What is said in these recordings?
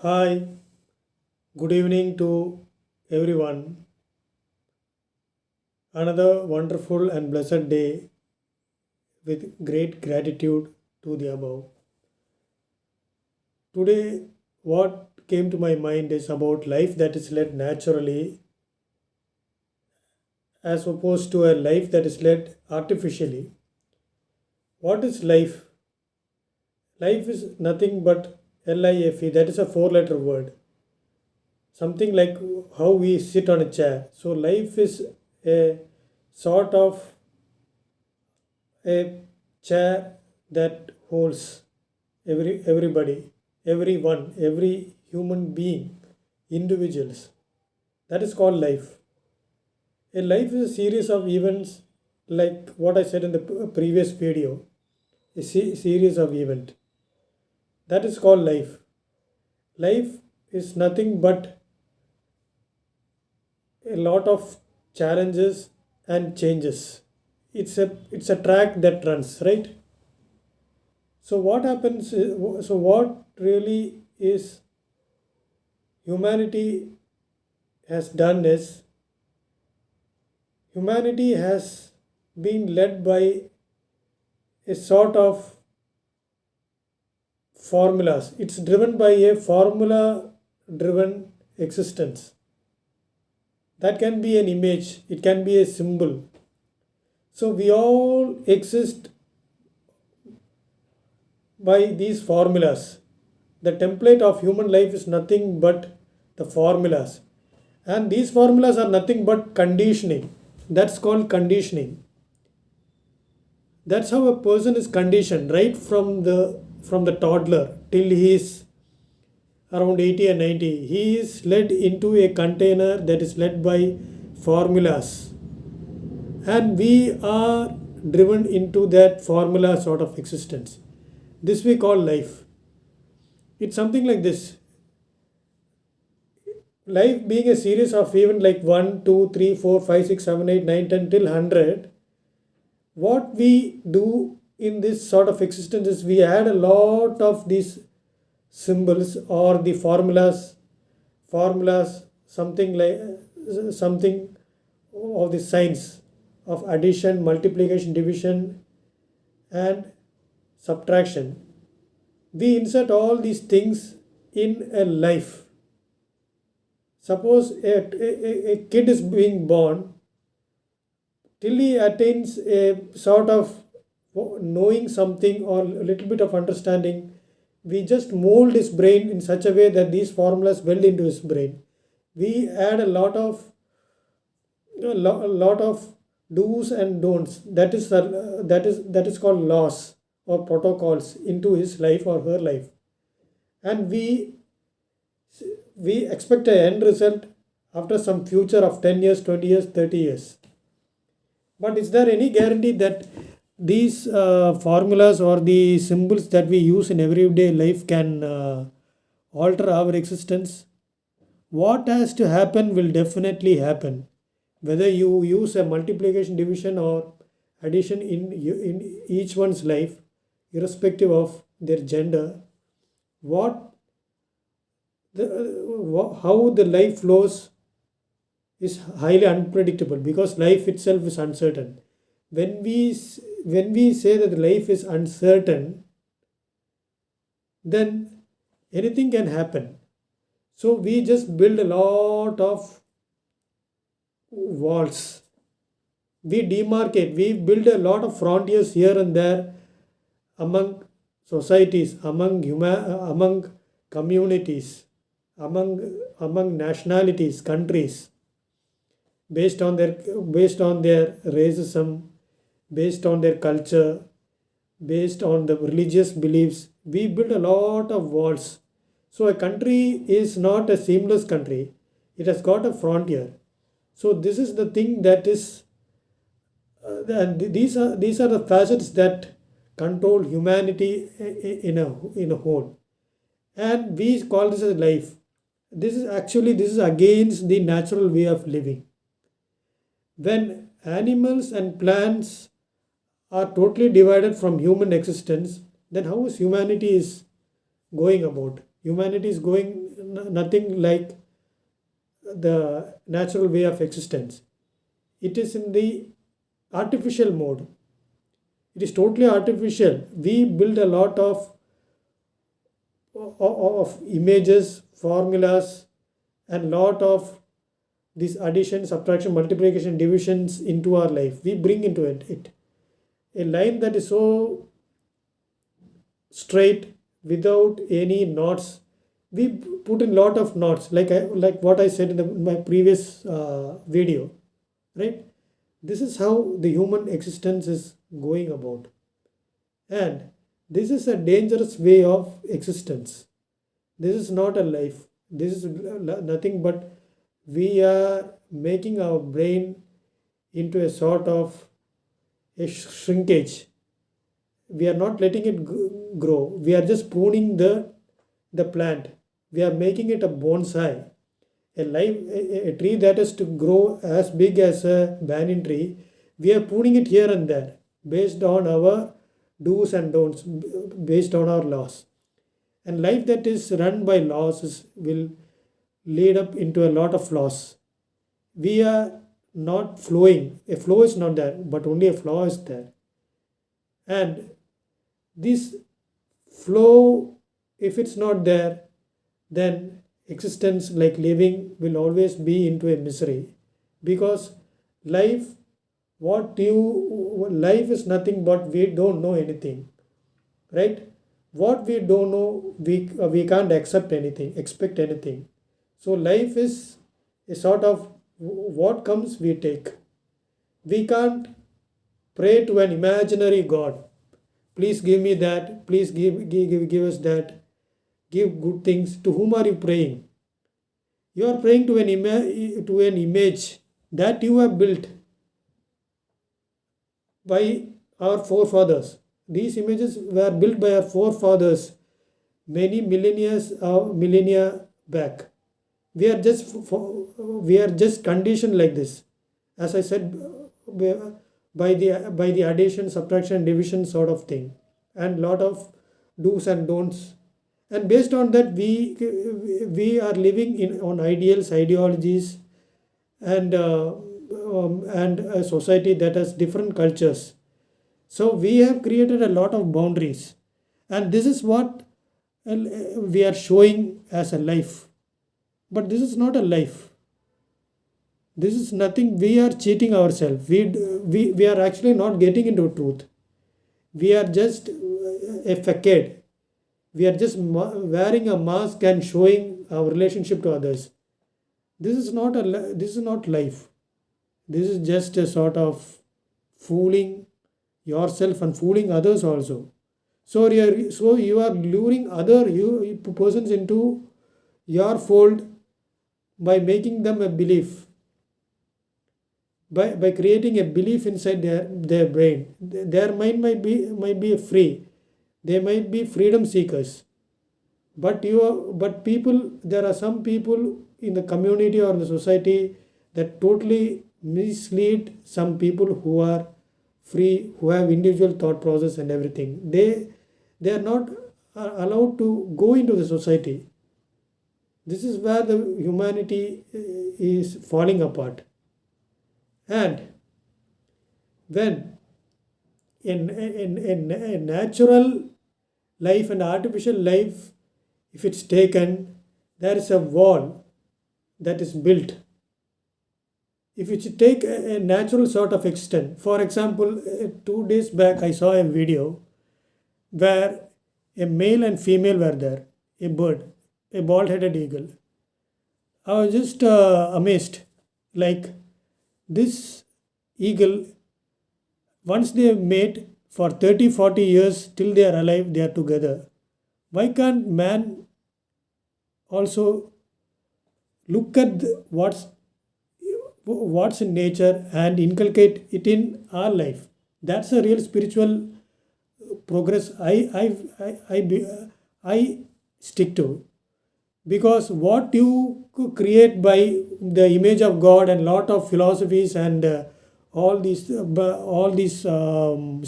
Hi, good evening to everyone. Another wonderful and blessed day with great gratitude to the above. Today, what came to my mind is about life that is led naturally as opposed to a life that is led artificially. What is life? Life is nothing but LIFE, that is a four-letter word. Something like how we sit on a chair. So, life is a sort of a chair that holds everybody, everyone, every human being, individuals. That is called life. A life is a series of events, like what I said in the previous video. A series of events, that is called life. Life is nothing but a lot of challenges and changes. It's a track that runs, right? So what happens so what really is humanity has done is humanity has been led by a sort of formulas. It's driven by a formula driven existence. That can be an image, it can be a symbol. So we all exist by these formulas. The template of human life is nothing but the formulas. And these formulas are nothing but conditioning. That's called conditioning. That's how a person is conditioned right from the toddler till he is around 80 and 90. He is led into a container that is led by formulas. And we are driven into that formula sort of existence. This we call life. It's something like this. Life being a series of events like 1, 2, 3, 4, 5, 6, 7, 8, 9, 10 till 100. What we do in this sort of existence is we add a lot of these symbols or the formulas, something like something of the signs of addition, multiplication, division, and subtraction. We insert all these things in a life. Suppose a kid is being born, till he attains a sort of knowing something or a little bit of understanding, we just mold his brain in such a way that these formulas weld into his brain. We add a lot of do's and don'ts. That is called laws or protocols into his life or her life, and we expect an end result after some future of 10 years, 20 years, 30 years. But is there any guarantee that these formulas or the symbols that we use in everyday life can alter our existence? What has to happen will definitely happen. Whether you use a multiplication, division, or addition in each one's life, irrespective of their gender, what how the life flows is highly unpredictable because life itself is uncertain. When we say that life is uncertain, then anything can happen. So we just build a lot of walls. We demarcate. We build a lot of frontiers here and there among societies, among communities, among nationalities, countries, based on their racism, based on their culture, based on the religious beliefs. We build a lot of walls. So a country is not a seamless country. It has got a frontier. So this is the thing that is, and these are the facets that control humanity in a whole. And we call this as life. This is against the natural way of living. When animals and plants are totally divided from human existence, then how is humanity is going about? Humanity is going nothing like the natural way of existence. It is in the artificial mode. It is totally artificial. We build a lot of images, formulas, and lot of this addition, subtraction, multiplication, divisions into our life. We bring into it. A line that is so straight without any knots. We put in lot of knots, like what I said in my previous video, right? This is how the human existence is going about, and this is a dangerous way of existence. This is not a life. This is nothing but we are making our brain into a sort of a shrinkage. We are not letting it grow. We are just pruning the plant. We are making it a bonsai, a tree that is to grow as big as a banyan tree. We are pruning it here and there based on our do's and don'ts, based on our laws. And life that is run by laws will lead up into a lot of flaws. We are not flowing. A flow is not there, but only a flaw is there. And this flow, if it's not there, then existence like living will always be into a misery, because life life is nothing but we don't know anything, right? What we don't know, we can't expect anything. So life is a sort of what comes we take. We can't pray to an imaginary god, please give me that, please give us that, give good things. To whom are you praying? You are praying to an image that you have built by our forefathers. These images were built by our forefathers many millennia back. We are just conditioned like this, as I said, by the addition, subtraction, division sort of thing, and lot of do's and don'ts. And based on that, we are living in on ideals, ideologies, and a society that has different cultures. So we have created a lot of boundaries, and this is what we are showing as a life. But this is not a life. This is nothing. We are cheating ourselves. We are actually not getting into truth. We are just a facade. We are just wearing a mask and showing our relationship to others. This is not life. This is just a sort of fooling yourself and fooling others also. So you are luring other persons into your fold by making them a belief, by creating a belief inside their brain. Their mind might be free. They might be freedom seekers. But people, there are some people in the community or in the society that totally mislead some people who are free, who have individual thought process and everything. They are not allowed to go into the society. This is where the humanity is falling apart. And when in a natural life and artificial life, if it's taken, there is a wall that is built. If you take a natural sort of extent, for example, 2 days back I saw a video where a male and female were there, a bird, a bald-headed eagle. I was just amazed, like this eagle, once they mate for 30-40 years till they are alive, they are together. Why can't man also look at what's in nature and inculcate it in our life? That's a real spiritual progress I stick to, because what you create by the image of God, and lot of philosophies and all these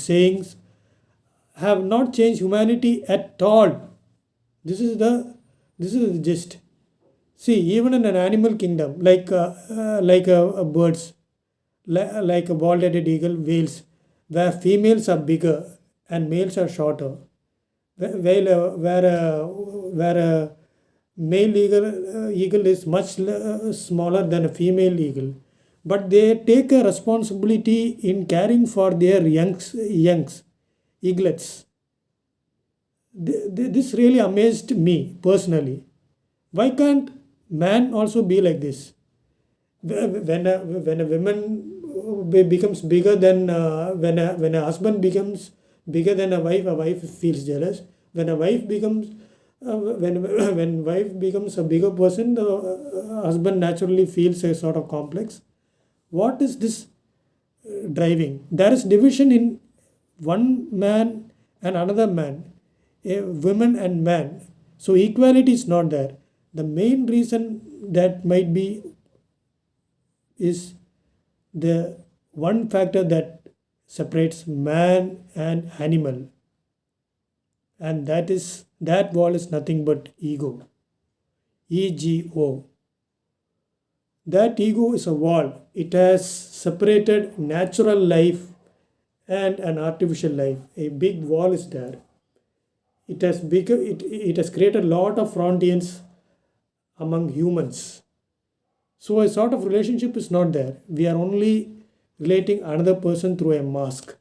sayings have not changed humanity at all. This is the This is the gist. See, even in an animal kingdom, birds, like a bald-headed eagle, whales, where females are bigger and males are shorter, where a male eagle is much smaller than a female eagle, but they take a responsibility in caring for their youngs, eaglets. This really amazed me personally. Why can't man also be like this? When a woman becomes bigger than when a husband becomes bigger than a wife feels jealous. When a wife becomes when wife becomes a bigger person, the husband naturally feels a sort of complex. What is this driving? There is division in one man and another man, a woman and man. So equality is not there. The main reason that might be is the one factor that separates man and animal, and that wall is nothing but ego. ego. That ego is a wall. It has separated natural life and an artificial life. A big wall is there. It has created a lot of frontiers among humans. So a sort of relationship is not there. We are only relating another person through a mask.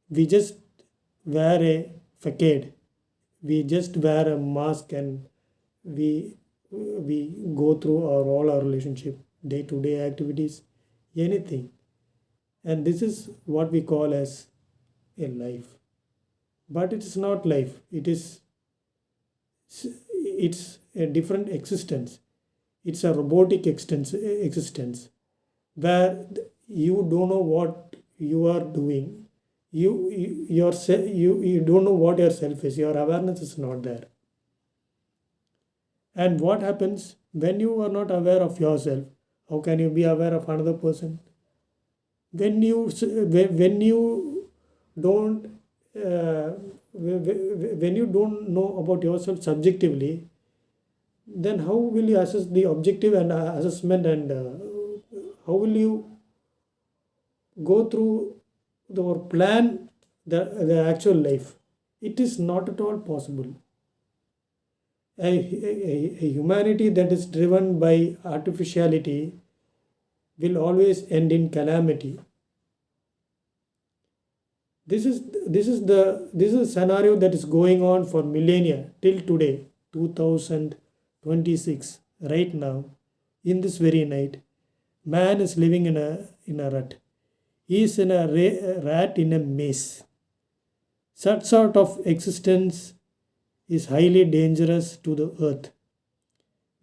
We just wear a facade. We just wear a mask and we go through all our relationship, day to day activities, anything. And this is what we call as a life. But it is not life. It's a different existence. It's a robotic existence where you don't know what you are doing. You don't know what your self is. Your awareness is not there. And what happens when you are not aware of yourself? How can you be aware of another person? When you don't when you don't know about yourself subjectively, then how will you assess the objective and assessment, and how will you go through or plan the actual life? It is not at all possible. A humanity that is driven by artificiality will always end in calamity. This is a scenario that is going on for millennia till today, 2026. Right now, in this very night, man is living in a rut. He is in a rat in a maze. Such sort of existence is highly dangerous to the earth.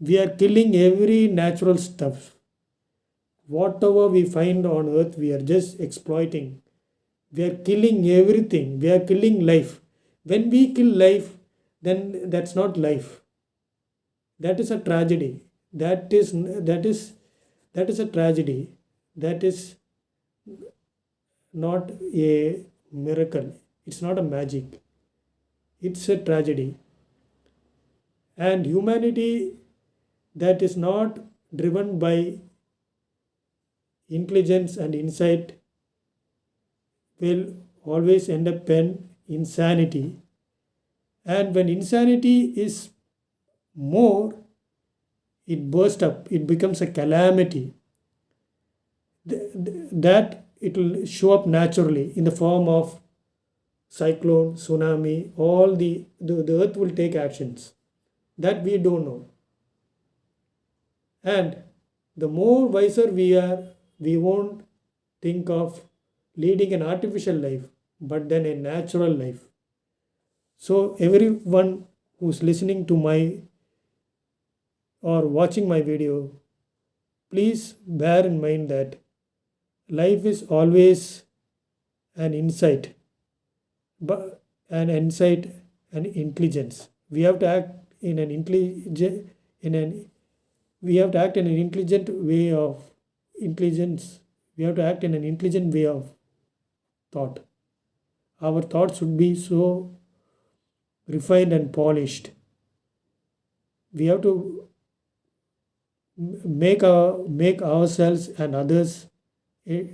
We are killing every natural stuff. Whatever we find on earth, we are just exploiting. We are killing everything. We are killing life. When we kill life, then that's not life. That is a tragedy. That is a tragedy. That is not a miracle. It's not a magic. It's a tragedy. And humanity that is not driven by intelligence and insight will always end up in insanity. And when insanity is more, it bursts up, it becomes a calamity. That it will show up naturally in the form of cyclone, tsunami, all the earth will take actions that we don't know. And the more wiser we are, we won't think of leading an artificial life, but then a natural life. So everyone who's listening to my or watching my video, please bear in mind that life is always an insight, but an insight and intelligence. We have to act in an intelligent in an we have to act in an intelligent way of intelligence. We have to act in an intelligent way of thought. Our thoughts should be so refined and polished we have to make ourselves and others eh,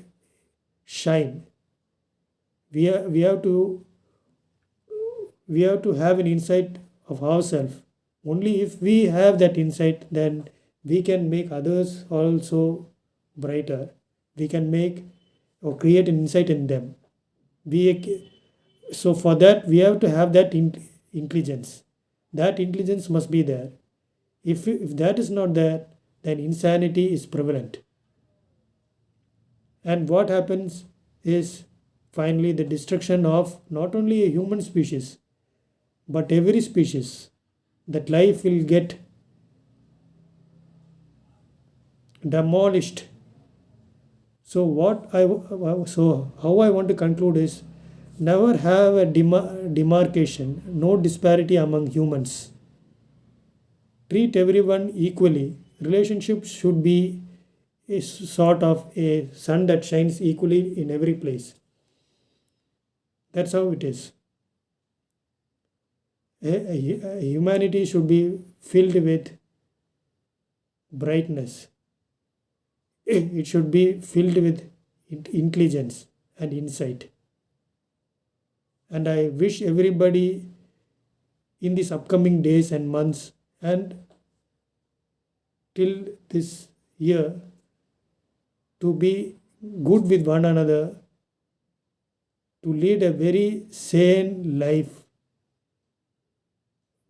shine. We have to have an insight of ourselves. Only if we have that insight, then we can make others also brighter. We can make or create an insight in them. So for that we have to have that intelligence. That intelligence must be there. If that is not there, then insanity is prevalent. And what happens is finally the destruction of not only a human species, but every species. That life will get demolished. So how I want to conclude is, never have a demarcation, no disparity among humans. Treat everyone equally. Relationships should be a sort of a sun that shines equally in every place. That's how it is. Humanity should be filled with brightness. It should be filled with intelligence and insight. And I wish everybody in these upcoming days and months and till this year to be good with one another, to lead a very sane life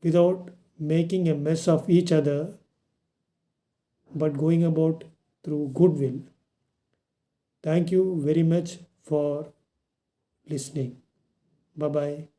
without making a mess of each other, but going about through goodwill. Thank you very much for listening. Bye bye.